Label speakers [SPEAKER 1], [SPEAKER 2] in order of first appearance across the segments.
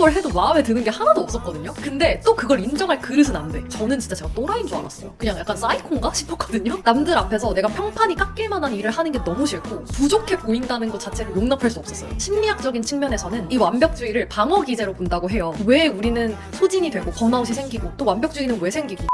[SPEAKER 1] 걸 해도 마음에 드는 게 하나도 없었거든요. 근데 또 그걸 인정할 그릇은 안 돼. 저는 진짜 제가 또라이인 줄 알았어요. 그냥 약간 사이코인가 싶었거든요. 남들 앞에서 내가 평판이 깎일 만한 일을 하는 게 너무 싫고 부족해 보인다는 것 자체를 용납할 수 없었어요. 심리학적인 측면에서는 이 완벽주의를 방어 기제로 본다고 해요. 왜 우리는 소진이 되고 번아웃이 생기고 또 완벽주의는 왜 생기고.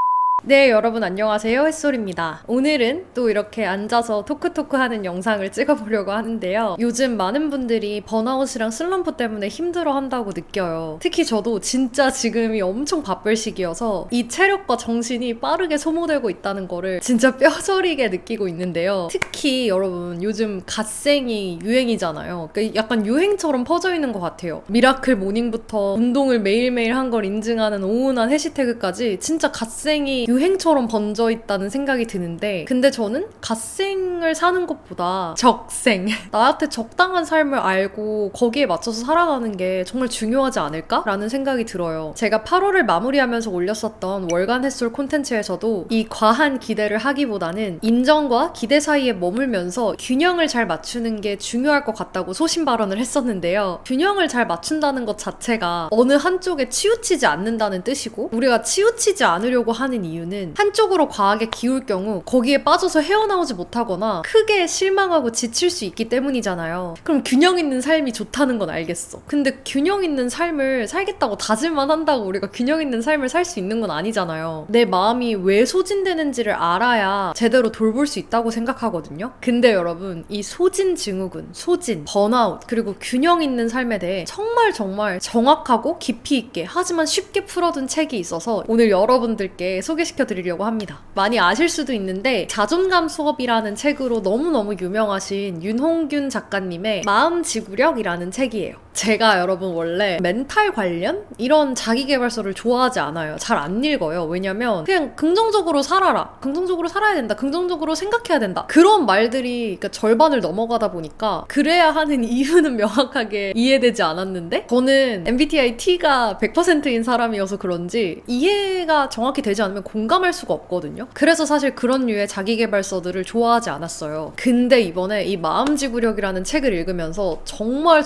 [SPEAKER 1] 네, 여러분 안녕하세요. 햇솔입니다. 오늘은 또 이렇게 앉아서 토크하는 영상을 찍어보려고 하는데요. 요즘 많은 분들이 번아웃이랑 슬럼프 때문에 힘들어한다고 느껴요. 특히 저도 진짜 지금이 엄청 바쁠 시기여서 이 체력과 정신이 빠르게 소모되고 있다는 거를 진짜 뼈저리게 느끼고 있는데요. 특히 여러분 요즘 갓생이 유행이잖아요. 그러니까 약간 유행처럼 퍼져 있는 것 같아요. 미라클 모닝부터 운동을 매일매일 한 걸 인증하는 오운한 해시태그까지 진짜 갓생이 유행처럼 번져 있다는 생각이 드는데, 근데 저는 갓생을 사는 것보다 적생, 나한테 적당한 삶을 알고 거기에 맞춰서 살아가는 게 정말 중요하지 않을까라는 생각이 들어요. 제가 8월을 마무리하면서 올렸었던 월간 햇솔 콘텐츠에서도 이 과한 기대를 하기보다는 인정과 기대 사이에 머물면서 균형을 잘 맞추는 게 중요할 것 같다고 소신 발언을 했었는데요. 균형을 잘 맞춘다는 것 자체가 어느 한쪽에 치우치지 않는다는 뜻이고, 우리가 치우치지 않으려고 하는 이유는 한쪽으로 과하게 기울 경우 거기에 빠져서 헤어나오지 못하거나 크게 실망하고 지칠 수 있기 때문이잖아요. 그럼 균형 있는 삶이 좋다는 건 알겠어. 근데 균형 있는 삶을 살겠다고 다짐만 한다고 우리가 균형 있는 삶을 살 수 있는 건 아니잖아요. 내 마음이 왜 소진되는지를 알아야 제대로 돌볼 수 있다고 생각하거든요. 근데 여러분, 이 소진 증후군, 소진, 번아웃, 그리고 균형 있는 삶에 대해 정말 정확하고 깊이 있게 하지만 쉽게 풀어둔 책이 있어서 오늘 여러분들께 소개시켜드리려고 합니다. 많이 아실 수도 있는데 자존감 수업이라는 책으로 너무너무 유명하신 윤홍균 작가님의 마음지구력이라는 책이에요. 제가 여러분 원래 멘탈 관련? 이런 자기계발서를 좋아하지 않아요. 잘 안 읽어요. 왜냐면 그냥 긍정적으로 살아라, 긍정적으로 살아야 된다, 긍정적으로 생각해야 된다, 그런 말들이 그러니까 절반을 넘어가다 보니까 그래야 하는 이유는 명확하게 이해되지 않았는데, 저는 MBTI T가 100%인 사람이어서 그런지 이해가 정확히 되지 않으면 공감할 수가 없거든요. 그래서 사실 그런 류의 자기계발서들을 좋아하지 않았어요. 근데 이번에 이 마음지구력이라는 책을 읽으면서 정말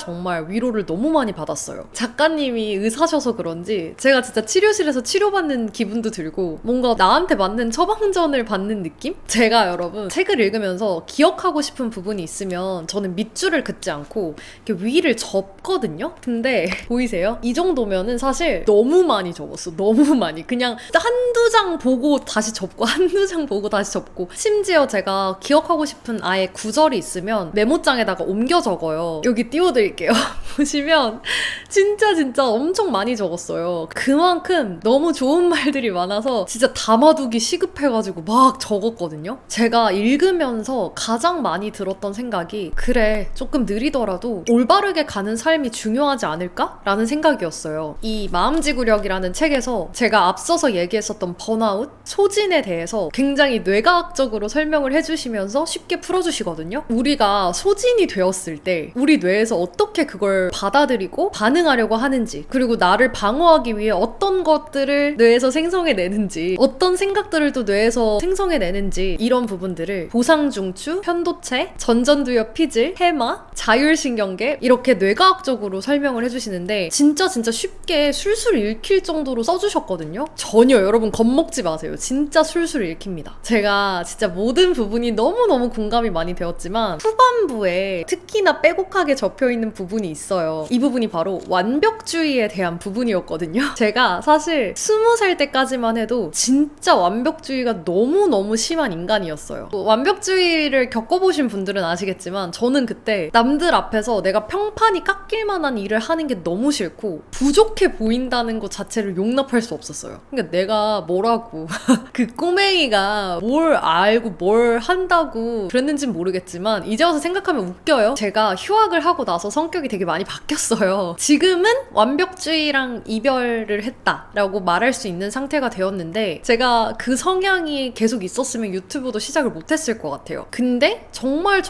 [SPEAKER 1] 위로를 너무 많이 받았어요. 작가님이 의사셔서 그런지 제가 진짜 치료실에서 치료받는 기분도 들고 뭔가 나한테 맞는 처방전을 받는 느낌? 제가 여러분 책을 읽으면서 기억하고 싶은 부분이 있으면 저는 밑줄을 긋지 않고 이렇게 위를 접거든요. 근데 보이세요? 이 정도면은 사실 너무 많이 접었어. 너무 많이. 그냥 한두 장 보고 다시 접고 한두 장 보고 다시 접고, 심지어 제가 기억하고 싶은 아예 구절이 있으면 메모장에다가 옮겨 적어요. 여기 띄워드릴게요. 보시면 진짜 엄청 많이 적었어요. 그만큼 너무 좋은 말들이 많아서 진짜 담아두기 시급해가지고 막 적었거든요. 제가 읽으면서 가장 많이 들었던 생각이, 그래, 조금 느리더라도 올바르게 가는 삶이 중요하지 않을까? 라는 생각이었어요. 이 마음지구력이라는 책에서 제가 앞서서 얘기했었던 번아웃, 소진에 대해서 굉장히 뇌과학적으로 설명을 해주시면서 쉽게 풀어주시거든요. 우리가 소진이 되었을 때 우리 뇌에서 어떻게 그걸 받아들이고 반응하려고 하는지, 그리고 나를 방어하기 위해 어떤 것들을 뇌에서 생성해내는지, 어떤 생각들을 또 뇌에서 생성해내는지, 이런 부분들을 보상중추, 편도체, 전전두엽 피질, 해마, 자율신경계, 이렇게 뇌과학적으로 설명을 해주시는데 진짜 쉽게 술술 읽힐 정도로 써주셨거든요. 전혀 여러분 겁먹지 마세요. 진짜 술술 읽힙니다. 제가 진짜 모든 부분이 너무너무 공감이 많이 되었지만 후반부에 특히나 빼곡하게 접혀있는 부분이 있어요. 이 부분이 바로 완벽주의에 대한 부분이었거든요. 제가 사실 20살 때까지만 해도 진짜 완벽주의가 너무너무 심한 인간이었어요. 완벽주의를 겪어보신 분들은 아시겠지만 저는 그때 남들 앞에서 내가 평판이 깎일 만한 일을 하는 게 너무 싫고 부족해 보인다는 것 자체를 용납할 수 없었어요. 그러니까 내가 뭐라고 그 꼬맹이가 뭘 알고 뭘 한다고 그랬는진 모르겠지만 이제 와서 생각하면 웃겨요. 제가 휴학을 하고 나서 성격이 되게 많이 바뀌었어요. 지금은 완벽주의랑 이별을 했다라고 말할 수 있는 상태가 되었는데, 제가 그 성향이 계속 있었으면 유튜브도 시작을 못했을 것 같아요. 근데 정말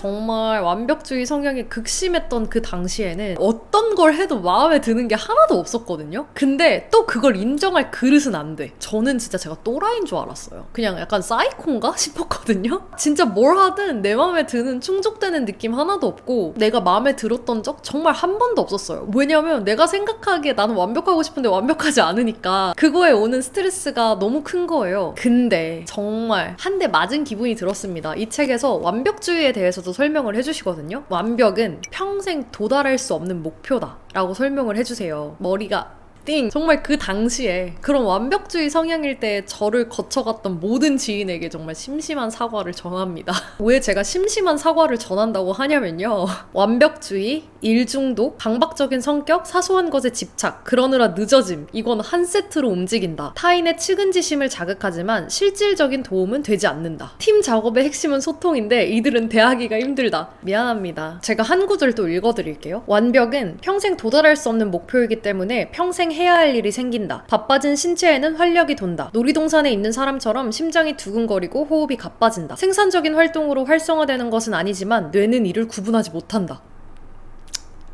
[SPEAKER 1] 완벽주의 성향이 극심했던 그 당시에는 어떤 걸 해도 마음에 드는 게 하나도 없었거든요. 근데 또 그걸 인정할 그릇은 안 돼. 저는 진짜 제가 또라이인 줄 알았어요. 그냥 약간 사이코인가 싶었거든요. 진짜 뭘 하든 내 마음에 드는, 충족되는 느낌 하나도 없고 내가 마음에 들었던 적 정말 한 번도 번도 없었어요. 왜냐면 내가 생각하기에 나는 완벽하고 싶은데 완벽하지 않으니까 그거에 오는 스트레스가 너무 큰 거예요. 근데 정말 한 대 맞은 기분이 들었습니다. 이 책에서 완벽주의에 대해서도 설명을 해주시거든요. 완벽은 평생 도달할 수 없는 목표다 라고 설명을 해주세요. 머리가 띵! 정말 그 당시에 그런 완벽주의 성향일 때 저를 거쳐갔던 모든 지인에게 정말 심심한 사과를 전합니다. 왜 제가 심심한 사과를 전한다고 하냐면요. 완벽주의, 일중독, 강박적인 성격, 사소한 것에 집착, 그러느라 늦어짐, 이건 한 세트로 움직인다. 타인의 측은지심을 자극하지만 실질적인 도움은 되지 않는다. 팀 작업의 핵심은 소통인데 이들은 대하기가 힘들다. 미안합니다. 제가 한 구절 또 읽어드릴게요. 완벽은 평생 도달할 수 없는 목표이기 때문에 평생 해야 할 일이 생긴다. 바빠진 신체에는 활력이 돈다. 놀이동산에 있는 사람처럼 심장이 두근거리고 호흡이 가빠진다. 생산적인 활동으로 활성화되는 것은 아니지만 뇌는 이를 구분하지 못한다.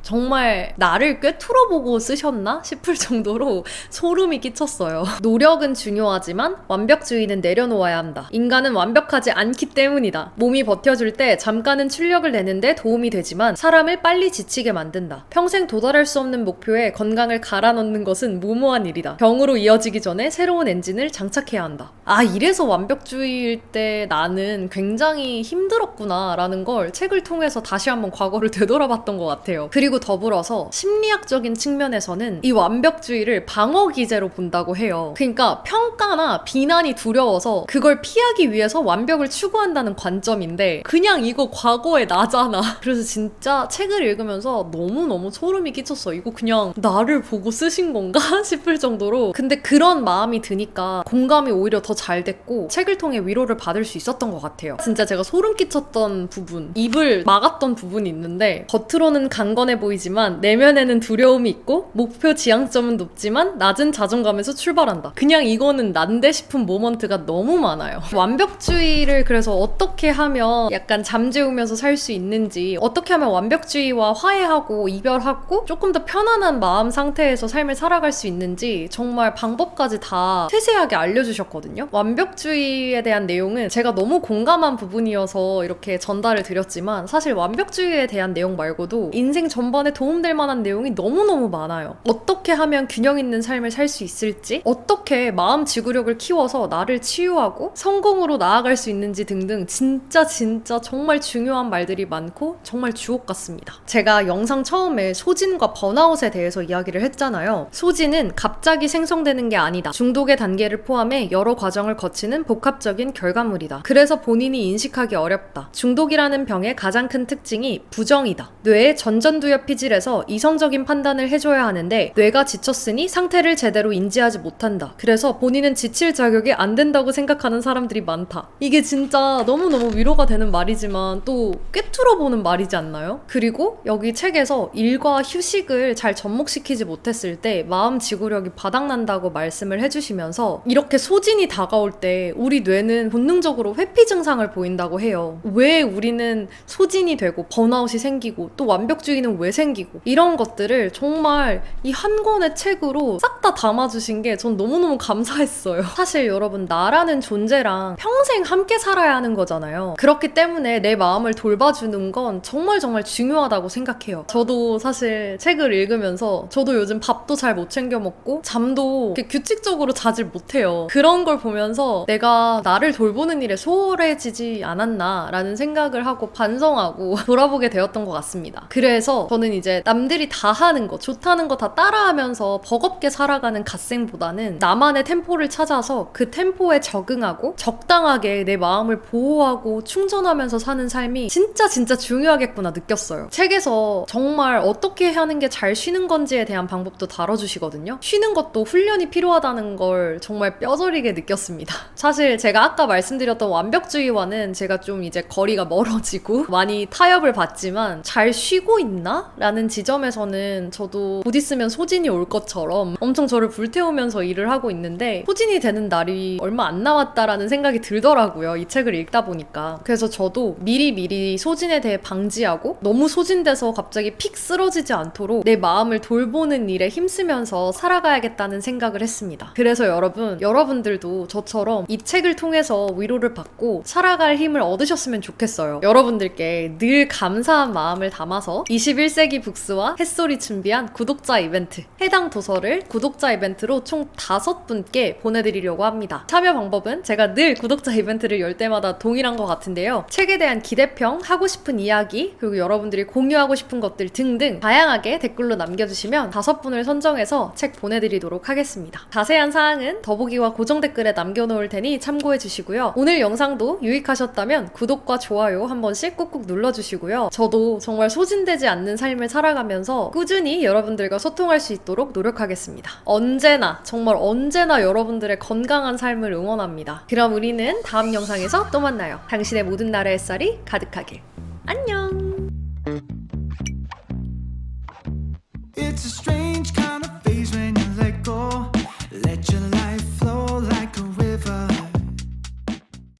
[SPEAKER 1] 정말 나를 꿰뚫어보고 쓰셨나 싶을 정도로 소름이 끼쳤어요. 노력은 중요하지만 완벽주의는 내려놓아야 한다. 인간은 완벽하지 않기 때문이다. 몸이 버텨줄 때 잠깐은 출력을 내는데 도움이 되지만 사람을 빨리 지치게 만든다. 평생 도달할 수 없는 목표에 건강을 갈아 넣는 것은 무모한 일이다. 병으로 이어지기 전에 새로운 엔진을 장착해야 한다. 아, 이래서 완벽주의일 때 나는 굉장히 힘들었구나 라는 걸 책을 통해서 다시 한번 과거를 되돌아봤던 것 같아요. 그리고 더불어서 심리학적인 측면에서는 이 완벽주의를 방어 기제로 본다고 해요. 그러니까 평가나 비난이 두려워서 그걸 피하기 위해서 완벽을 추구한다는 관점인데 그냥 이거 과거의 나잖아. 그래서 진짜 책을 읽으면서 너무너무 소름이 끼쳤어. 이거 그냥 나를 보고 쓰신 건가 싶을 정도로. 근데 그런 마음이 드니까 공감이 오히려 더 잘 됐고 책을 통해 위로를 받을 수 있었던 것 같아요. 진짜 제가 소름 끼쳤던 부분, 입을 막았던 부분이 있는데 겉으로는 강건해 보이지만 내면에는 두려움이 있고 목표 지향점은 높지만 낮은 자존감에서 출발한다. 그냥 이거는 난데 싶은 모먼트가 너무 많아요. 완벽주의를 그래서 어떻게 하면 약간 잠재우면서 살 수 있는지, 어떻게 하면 완벽주의와 화해하고 이별하고 조금 더 편안한 마음 상태에서 삶을 살아갈 수 있는지 정말 방법까지 다 세세하게 알려주셨거든요. 완벽주의에 대한 내용은 제가 너무 공감한 부분이어서 이렇게 전달을 드렸지만 사실 완벽주의에 대한 내용 말고도 인생 전반에 도움될 만한 내용이 너무너무 많아요. 어떻게 하면 균형 있는 삶을 살 수 있을지, 어떻게 마음 지구력을 키워서 나를 치유하고 성공으로 나아갈 수 있는지 등등 진짜 정말 중요한 말들이 많고 정말 주옥 같습니다. 제가 영상 처음에 소진과 번아웃에 대해서 이야기를 했잖아요. 소진은 갑자기 생성되는 게 아니다. 중독의 단계를 포함해 여러 과정을 거치는 복합적인 결과물이다. 그래서 본인이 인식하기 어렵다. 중독이라는 병의 가장 큰 특징이 부정이다. 뇌의 전전두엽 피질에서 이성적인 판단을 해줘야 하는데 뇌가 지쳤으니 상태를 제대로 인지하지 못한다. 그래서 본인은 지칠 자격이 안 된다고 생각하는 사람들이 많다. 이게 진짜 너무너무 위로가 되는 말이지만 또 꿰뚫어보는 말이지 않나요? 그리고 여기 책에서 일과 휴식을 잘 접목시키지 못했을 때 마음 지구력이 바닥난다고 말씀을 해주시면서 이렇게 소진이 다가올 때 우리 뇌는 본능적으로 회피 증상을 보인다고 해요. 왜 우리는 소진이 되고 번아웃이 생기고 또 완벽주의는 왜 생기고, 이런 것들을 정말 이 한 권의 책으로 싹 다 담아주신 게 전 너무너무 감사했어요. 사실 여러분, 나라는 존재랑 평생 함께 살아야 하는 거잖아요. 그렇기 때문에 내 마음을 돌봐주는 건 정말 중요하다고 생각해요. 저도 사실 책을 읽으면서 저도 요즘 밥도 잘 못 챙겨 먹고 잠도 규칙적으로 자질 못해요. 그런 걸 보면서 내가 나를 돌보는 일에 소홀해지지 않았나 라는 생각을 하고 반성하고 돌아보게 되었던 것 같습니다. 그래서 저는 이제 남들이 다 하는 거, 좋다는 거 다 따라하면서 버겁게 살아가는 갓생보다는 나만의 템포를 찾아서 그 템포에 적응하고 적당하게 내 마음을 보호하고 충전하면서 사는 삶이 진짜 중요하겠구나 느꼈어요. 책에서 정말 어떻게 하는 게 잘 쉬는 건지에 대한 방법도 다뤄주시거든요. 쉬는 것도 훈련이 필요하다는 걸 정말 뼈저리게 느꼈습니다. 사실 제가 아까 말씀드렸던 완벽주의와는 제가 좀 이제 거리가 멀어지고 많이 타협을 받지만 잘 쉬고 있나? 라는 지점에서는 저도 곧 있으면 소진이 올 것처럼 엄청 저를 불태우면서 일을 하고 있는데 소진이 되는 날이 얼마 안 남았다라는 생각이 들더라고요. 이 책을 읽다 보니까. 그래서 저도 미리 소진에 대해 방지하고 너무 소진돼서 갑자기 픽 쓰러지지 않도록 내 마음을 돌보는 일에 힘쓰면서 살아가야겠다는 생각을 했습니다. 그래서 여러분들도 저처럼 이 책을 통해서 위로를 받고 살아갈 힘을 얻으셨으면 좋겠어요. 여러분들께 늘 감사한 마음을 담아서 21세기 글쓰기 북스와 햇소리 준비한 구독자 이벤트. 해당 도서를 구독자 이벤트로 총 5분께 보내드리려고 합니다. 참여 방법은 제가 늘 구독자 이벤트를 열 때마다 동일한 것 같은데요. 책에 대한 기대평, 하고 싶은 이야기, 그리고 여러분들이 공유하고 싶은 것들 등등 다양하게 댓글로 남겨주시면 5분을 선정해서 책 보내드리도록 하겠습니다. 자세한 사항은 더보기와 고정 댓글에 남겨놓을 테니 참고해주시고요. 오늘 영상도 유익하셨다면 구독과 좋아요 한 번씩 꾹꾹 눌러주시고요. 저도 정말 소진되지 않는 삶을 살아가면서 꾸준히 여러분들과 소통할 수 있도록 노력하겠습니다. 언제나, 정말 언제나 여러분들의 건강한 삶을 응원합니다. 그럼 우리는 다음 영상에서 또 만나요. 당신의 모든 날의 햇살이 가득하길. 안녕!
[SPEAKER 2] It's a strange